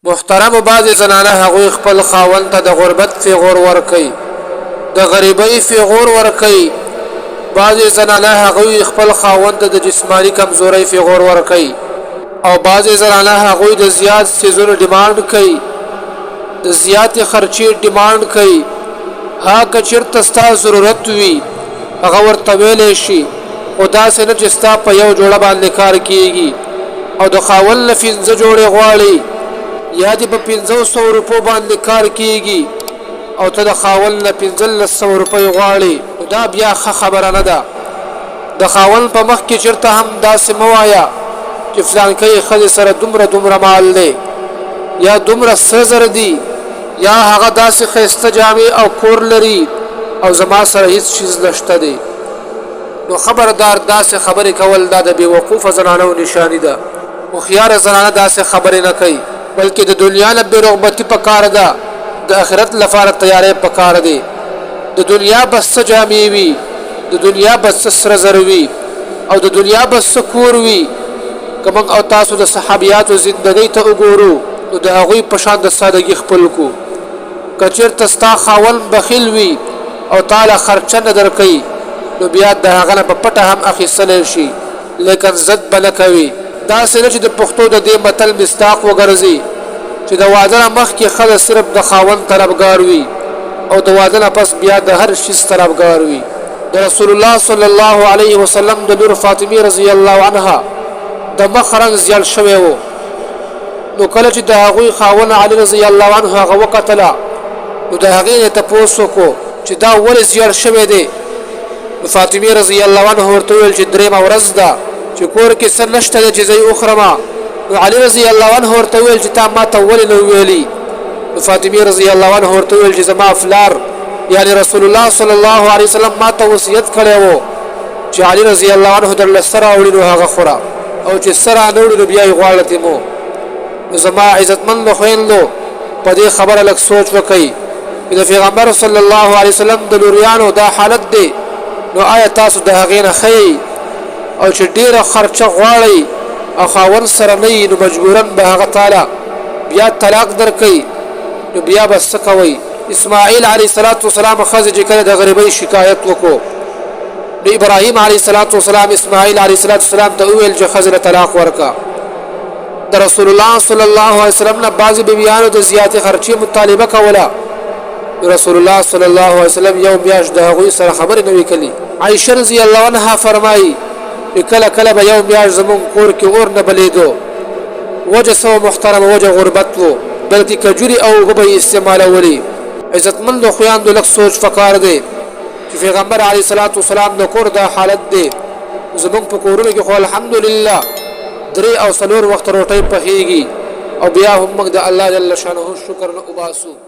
محترم بعض زنانه هغوی خپل خاوند ته د غربت پیغور ورکي، د غریبۍ پیغور ورکي. بعض زنانه هغوی خپل خاوند ته د جسمانی کمزورۍ پیغور ورکي، او بعض زنانه هغوی د زیات سيزونو ډیماند کوي، د زیات خرچي ډیماند کوي. ها کچرته ستا ضرورت وي هغه ورته ویلی شي، خو داسې نه چې ستا په یو جوړه باندې کار کیږي او د خاوند نه 15 جوړې غواړي، یا دې په 500 روپو باندې کار کیږي او ته د خاوند نه 1500 روپۍ غواړي. دا بیا ښه خبره نه ده. د خاوند په مخ کې چېرته هم داسې مه وایه چې فلانکۍ ښځې سره دومره مال دی، یا دومره سره زر دي، یا هغه داسې ښایسته جامې او کور لري او زما سره هیڅ چیز نشته دی. نو خبردار داسې خبرې کول دا د بېوقوفه زنانو نشاني ده. هوښیاره زنانه داسې خبرې نه کوي، بلکې د دنیا نه بې رغبتي پکار ده، د آخرت لپاره تیاری پکار دی. د دنیا بس څه جامې وي، د دنیا بس څه سره زر وي، او د دنیا بس څه کور وي. که موږ او تاسو د صحابیاتو زندګۍ ته وګورو نو د هغوی په شان د سادګي خپل کو. که چېرته ستا خاوند بخیل وي او تاله خرچه نه درکوي نو بیا د هغه نه په پټه هم اخیستلی شي، لیکن ضد به نه کوي. داسې نه چې د پښتو د دې متل مصداق وګرځي چې د واده نه مخکې ښځه صرف د خاوند طرفګار وي او د واده نه پس بیا د هر شیز طرفګار وي. د رسول الله صلی الله علیه وسلم د لور فاطمه رضی الله عنها د مخ رنګ زیړ شوی و. نو کله چې د هغوی خاوند علی رضی الله عنه هغه وکتله نو د هغې نه تپوس وکړو چې دا ولې زیړ شوی دی. نو فاطمه رضی الله عنها ورته وویل چې درېیمه ورځ ده چې کور کې څه نشته دی چې زه یې وخورم. نو علي رضی الله عنه ورته وویل چې تا ما ته ولې نه ویلي. نو فاطمه رضی الله عنها ورته وویل چې زما پلار یعنی رسول الله صلی الله علیه وسلم ما ته وصیت کړی و چې علي رضی الله عنه درله څه راوړي نو هغه خوره، او چې څه رانه وړي نو بیا یې غواړه تیمو. نو زما عزتمندو خویندو په دې خبره لږ سوچ وکئ چې د پیغمبر صلی الله علیه وسلم د لوریانو دا حالت دی، نو آیا تاسو د هغې نه ښیئ؟ او چې ډېره خرچه غواړئ او خاوند سره نه یي نو مجبوراً به هغه تاله بیا طلاق درکوي، نو بیا به څه کوئ؟ اسماعیل علیه السلام ښځې چې کله د غریبۍ شکایت وکړو نو ابراهیم علیه السلام اسماعیل علیه السلام ته وویل چې ښځې له طلاق ورکړه. د رسول الله صلی الله علیه وسلم نه بعضې بیبیانو د زیاتې خرچې مطالبه کوله. رسول الله صلی الله علیه وسلم یو میاشت د هغوی سره خبرې نه وې کړي. عایشه رضی الله عنها فرمایي چې کله کله به یو میاشت زموږ کور کې اور نه بلیدو. وجه څه محترمه وجه غربت و، بلکې کجوري او اوبه به یې استعمالولې. عزتمندو خویندو لږ سوچ پکار دی چې پیغمبر علیه السلام د کور دا حالت دی. زموږ په کورونو کې خو الحمدلله 3 او 4 وخت روټۍ پخېږي او بیا هم موږ د الله جل شانه شکر نه وباسو.